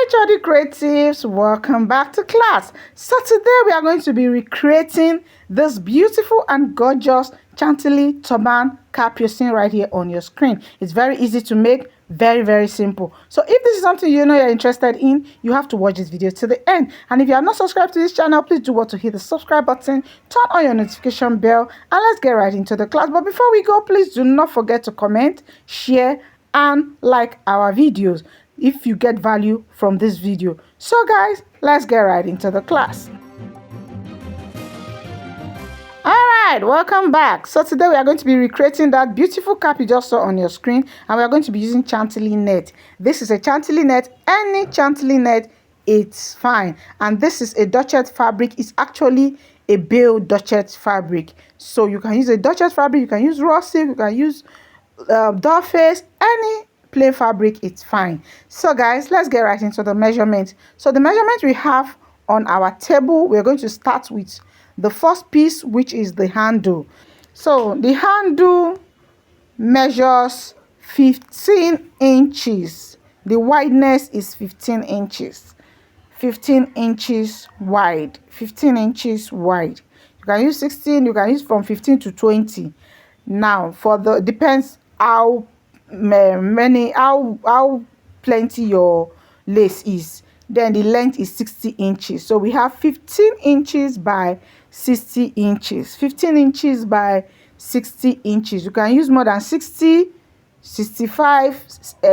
Chantille Creatives, welcome back to class. So today we are going to be recreating this beautiful and gorgeous Chantille turban cap you're seeing right here on your screen. It's very easy to make, very simple. So if this is something you know you're interested in, you have to watch this video to the end. And if you are not subscribed to this channel, please do what to hit the subscribe button, turn on your notification bell, and let's get right into the class. But before we go, please do not forget to comment, share, and like our videos if you get value from this video. So guys, let's get right into the class. Alright, welcome back. So today we are going to be recreating that beautiful cap you just saw on your screen, and we are going to be using Chantille net. This is a Chantille net. Any Chantille net, it's fine. And this is a duchet fabric. It's actually a bale duchet fabric. So you can use a duchet fabric, you can use raw silk, you can use doll face, any plain fabric, it's fine. So guys, let's get right into the measurement. So the measurement we have on our table, we're going to start with the first piece, which is the handle. So the handle measures 15 inches. The wideness is 15 inches. 15 inches wide. 15 inches wide. You can use 16, you can use from 15 to 20. Now for the depends how plenty your lace is. Then the length is 60 inches. So we have 15 inches by 60 inches. 15 inches by 60 inches. You can use more than 60, 65,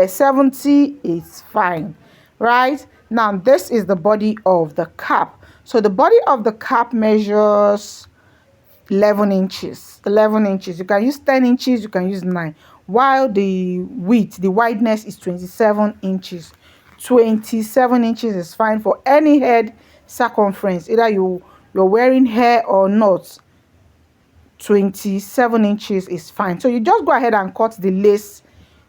70, it's fine. Right? Now this is the body of the cap. So the body of the cap measures 11 inches. 11 inches. You can use 10 inches, you can use 9. While the width, the wideness is 27 inches. 27 inches is fine for any head circumference. Either you're wearing hair or not. 27 inches is fine. So you just go ahead and cut the lace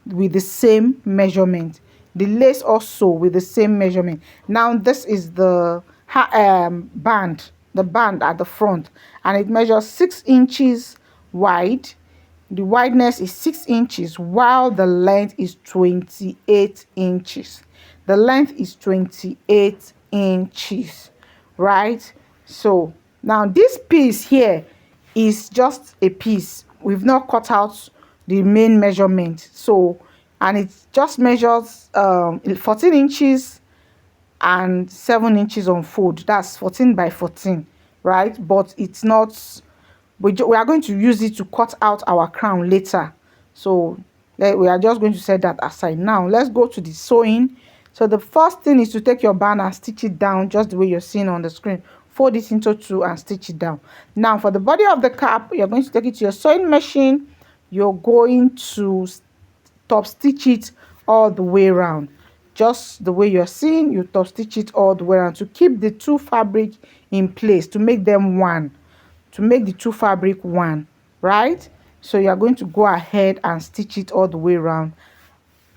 with the same measurement. The lace also with the same measurement. Now this is the band. The band at the front, and it measures 6 inches wide. The wideness is 6 inches, while the length is 28 inches. The length is 28 inches, right? So now this piece here is just a piece. We've not cut out the main measurement. So, and it just measures 14 inches and 7 inches on fold. That's 14 by 14, right? But it's not, we are going to use it to cut out our crown later. So we are just going to set that aside. Now let's go to the sewing. So the first thing is to take your band and stitch it down just the way you're seeing on the screen. Fold it into 2 and stitch it down. Now for the body of the cap, you're going to take it to your sewing machine. You're going to top stitch it all the way around. Just the way you're seeing, you top stitch it all the way around to keep the two fabric in place, to make them one, to make the two fabric one, right? So you are going to go ahead and stitch it all the way around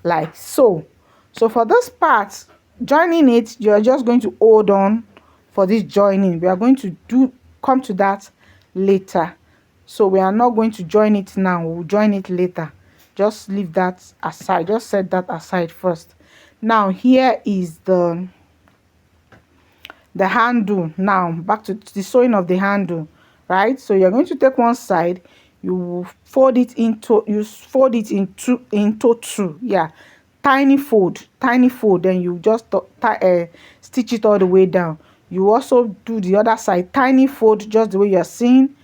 like so. So for this part, joining it, you're just going to hold on for this joining. We are going to come to that later. So we are not going to join it now, we'll join it later. Just leave that aside, just set that aside first. Now here is the handle. Now back to the sewing of the handle, right? So you're going to take one side, you fold it into two, yeah, tiny fold, then you just stitch it all the way down. You also do the other side, tiny fold, just the way you're seeing.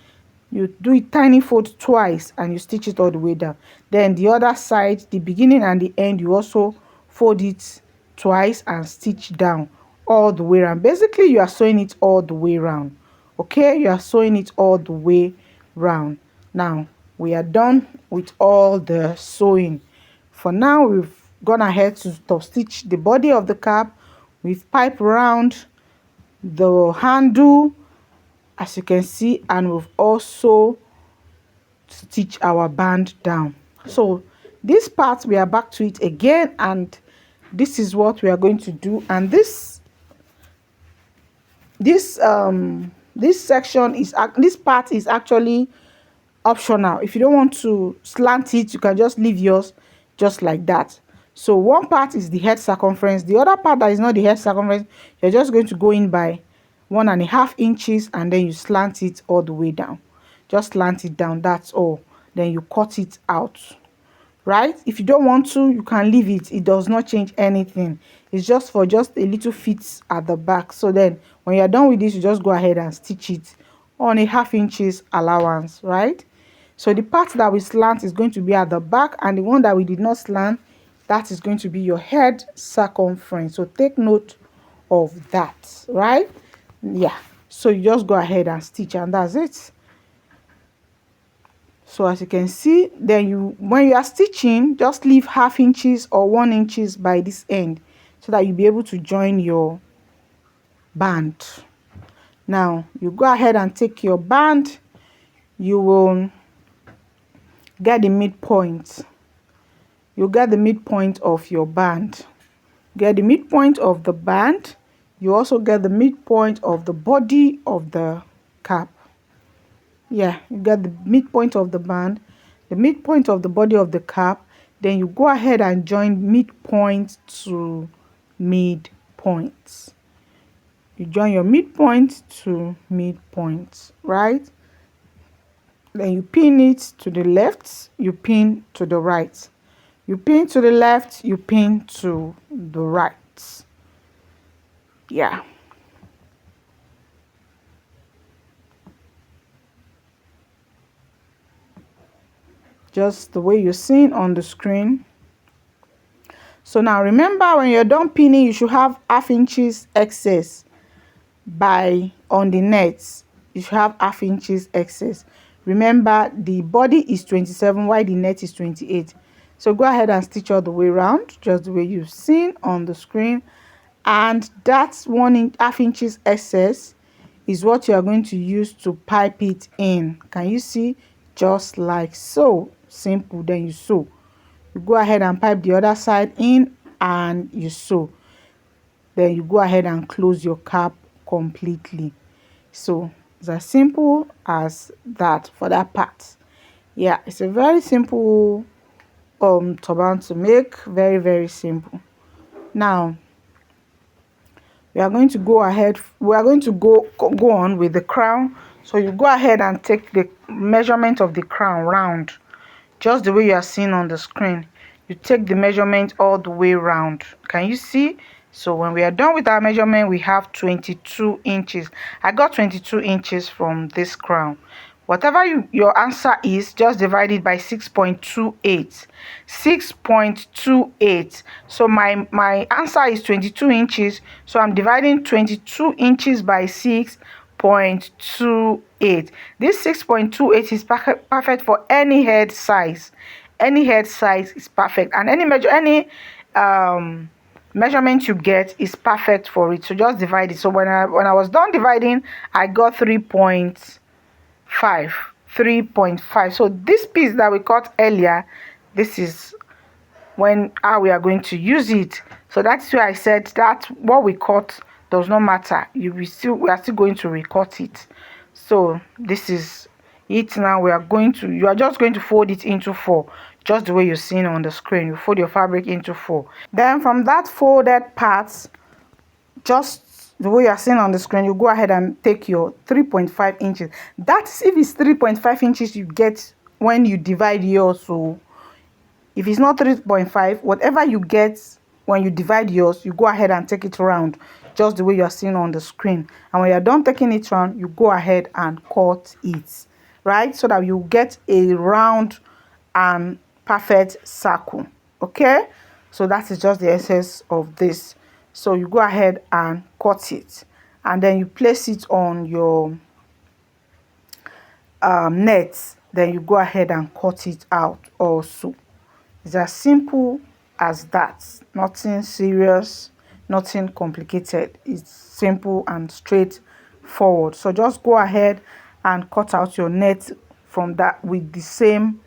You do it tiny fold twice and you stitch it all the way down. Then the other side, the beginning and the end, you also fold it twice and stitch down all the way around. Basically you are sewing it all the way around. Okay, you are sewing it all the way round. Now we are done with all the sewing. For now, we've gone ahead to top stitch the body of the cap. We've piped around the handle, as you can see, and we've also stitched our band down. So this part, we are back to it again, and this is what we are going to do. And this section is, this part is actually optional. If you don't want to slant it, you can just leave yours just like that. So one part is the head circumference, the other part that is not the head circumference, you're just going to go in by 1.5 inches and then you slant it all the way down. Just slant it down, that's all. Then you cut it out. Right? If you don't want to, you can leave it. It does not change anything. It's just for just a little fit at the back. So then when you're done with this, you just go ahead and stitch it on a 1/2 inches allowance, right? So the part that we slant is going to be at the back, and the one that we did not slant, that is going to be your head circumference. So take note of that, right? Yeah. So you just go ahead and stitch, and that's it. So as you can see, then when you are stitching, just leave 1/2 inches or 1 inches by this end so that you'll be able to join your band. Now you go ahead and take your band, you will get the midpoint. You get the midpoint of your band. Get the midpoint of the band. You also get the midpoint of the body of the cap. Yeah, you get the midpoint of the band, the midpoint of the body of the cap. Then you go ahead and join midpoint to midpoint. You join your midpoint to midpoint, right? Then you pin it to the left, you pin to the right. You pin to the left, you pin to the right. Yeah. Just the way you're seeing on the screen. So now remember, when you're done pinning, you should have 1/2 inches excess on the net. You should have 1/2 inches excess. Remember, the body is 27 while the net is 28. So go ahead and stitch all the way around, just the way you've seen on the screen. And that's 1.5 inches excess is what you are going to use to pipe it in. Can you see? Just like so. Simple. Then you sew. You go ahead and pipe the other side in and you sew. Then you go ahead and close your cap completely. So it's as simple as that for that part. Yeah, it's a very simple turban to make. Very, very simple. Now we are going to go ahead. We are going to go on with the crown. So you go ahead and take the measurement of the crown round, just the way you are seeing on the screen. You take the measurement all the way round. Can you see? So when we are done with our measurement, we have 22 inches. I got 22 inches from this crown. Whatever your answer is, just divide it by 6.28. 6.28. So my answer is 22 inches. So I'm dividing 22 inches by 6.28. This 6.28 is perfect for any head size. Any head size is perfect, and any measurement you get is perfect for it. So just divide it. So when I was done dividing, I got 3.5. 3.5. So this piece that we cut earlier, this is how we are going to use it. So that's why I said that what we cut does not matter. We are still going to recut it. So this is it. Now you are just going to fold it into 4, just the way you're seeing on the screen. You fold your fabric into 4. Then from that folded part, just the way you are seeing on the screen, you go ahead and take your 3.5 inches. That's if it's 3.5 inches you get when you divide yours. So if it's not 3.5, whatever you get when you divide yours, you go ahead and take it round, just the way you are seeing on the screen. And when you're done taking it round, you go ahead and cut it, right? So that you get a round and perfect circle. Okay, so that is just the essence of this. So you go ahead and cut it, and then you place it on your net. Then you go ahead and cut it out also. It's as simple as that. Nothing serious, nothing complicated. It's simple and straightforward. So just go ahead and cut out your net from that with the same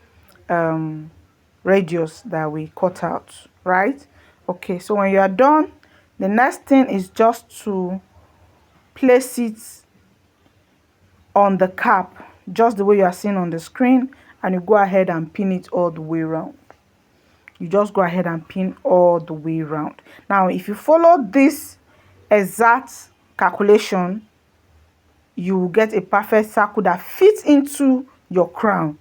radius that we cut out, right? Okay, so when you are done, the next thing is just to place it on the cap, just the way you are seeing on the screen, and you go ahead and pin it all the way around. you just go ahead and pin all the way around. Now if you follow this exact calculation, you will get a perfect circle that fits into your crown,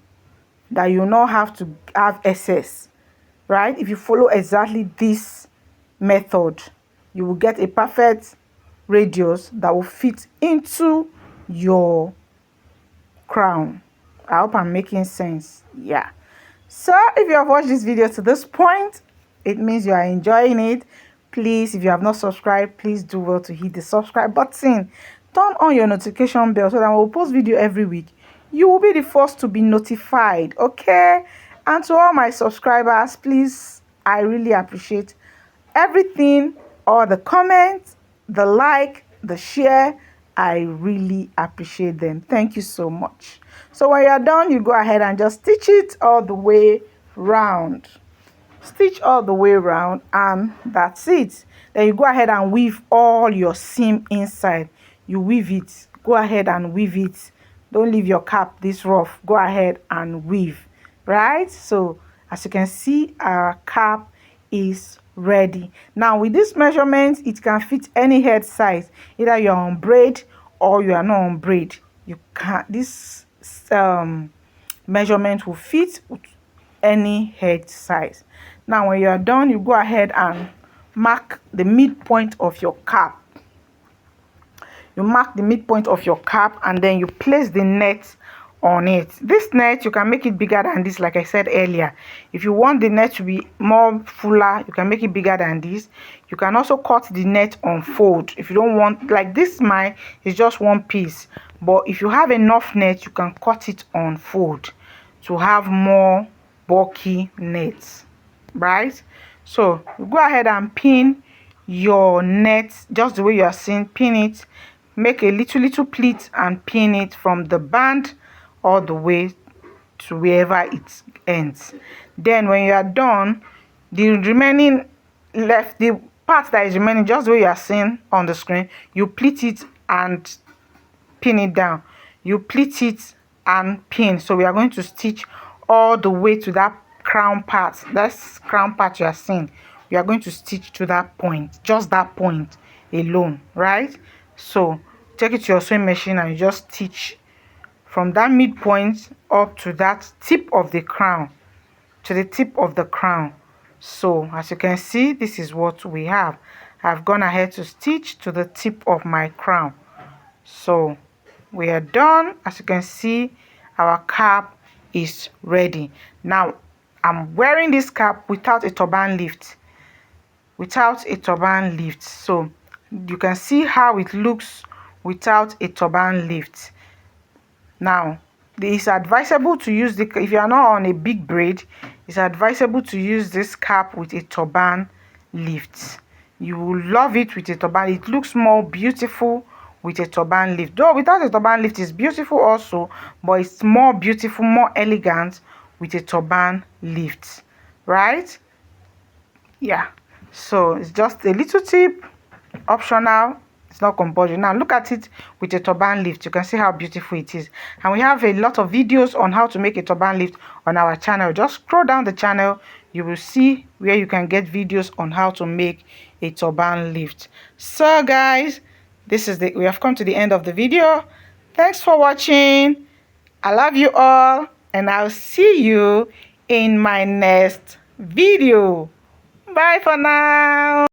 that you will not have to have excess, right? If you follow exactly this method, you will get a perfect radius that will fit into your crown. I hope I'm making sense. Yeah. So if you have watched this video to this point, it means you are enjoying it. Please, if you have not subscribed, please do well to hit the subscribe button. Turn on your notification bell so that when we post video every week, you will be the first to be notified. Okay? And to all my subscribers, please, I really appreciate everything, all the comments, the like, the share. I really appreciate them. Thank you so much. So when you're done, you go ahead and just stitch it all the way round. Stitch all the way around, and that's it. Then you go ahead and weave all your seam inside. You weave it. Go ahead and weave it. Don't leave your cap this rough. Go ahead and weave. Right? So as you can see, our cap is ready. Now with this measurement, it can fit any head size. Either you're on braid or you are not on braid. You can this measurement will fit with any head size. Now when you are done, you go ahead and mark the midpoint of your cap. You mark the midpoint of your cap, and then you place the net on it. This net, you can make it bigger than this, like I said earlier. If you want the net to be more fuller, you can make it bigger than this. You can also cut the net on fold. If you don't want, like this, mine is just one piece, but if you have enough net, you can cut it on fold to have more bulky nets, right? So you go ahead and pin your net just the way you are seeing. Pin it, make a little pleat and pin it from the band all the way to wherever it ends. Then when you are done, the remaining left, the part that is remaining, just the way you are seeing on the screen, you pleat it and pin it down. You pleat it and pin. So we are going to stitch all the way to that crown part. That's crown part you are seeing. We are going to stitch to that point, just that point alone, right? So take it to your sewing machine and you just stitch from that midpoint up to that tip of the crown, to the tip of the crown. So as you can see, this is what we have. I've gone ahead to stitch to the tip of my crown. So we are done. As you can see, our cap is ready. Now I'm wearing this cap without a turban lift, so you can see how it looks without a turban lift. Now it's advisable to use the, if you are not on a big braid, it's advisable to use this cap with a turban lift. You will love it with a turban. It looks more beautiful with a turban lift. Though without a turban lift is beautiful also, but it's more beautiful, more elegant with a turban lift, right? Yeah. So it's just a little tip, optional. It's not compulsory. Now look at it with a turban lift. You can see how beautiful it is. And we have a lot of videos on how to make a turban lift on our channel. Just scroll down the channel. You will see where you can get videos on how to make a turban lift. So guys, we have come to the end of the video. Thanks for watching. I love you all, and I'll see you in my next video. Bye for now.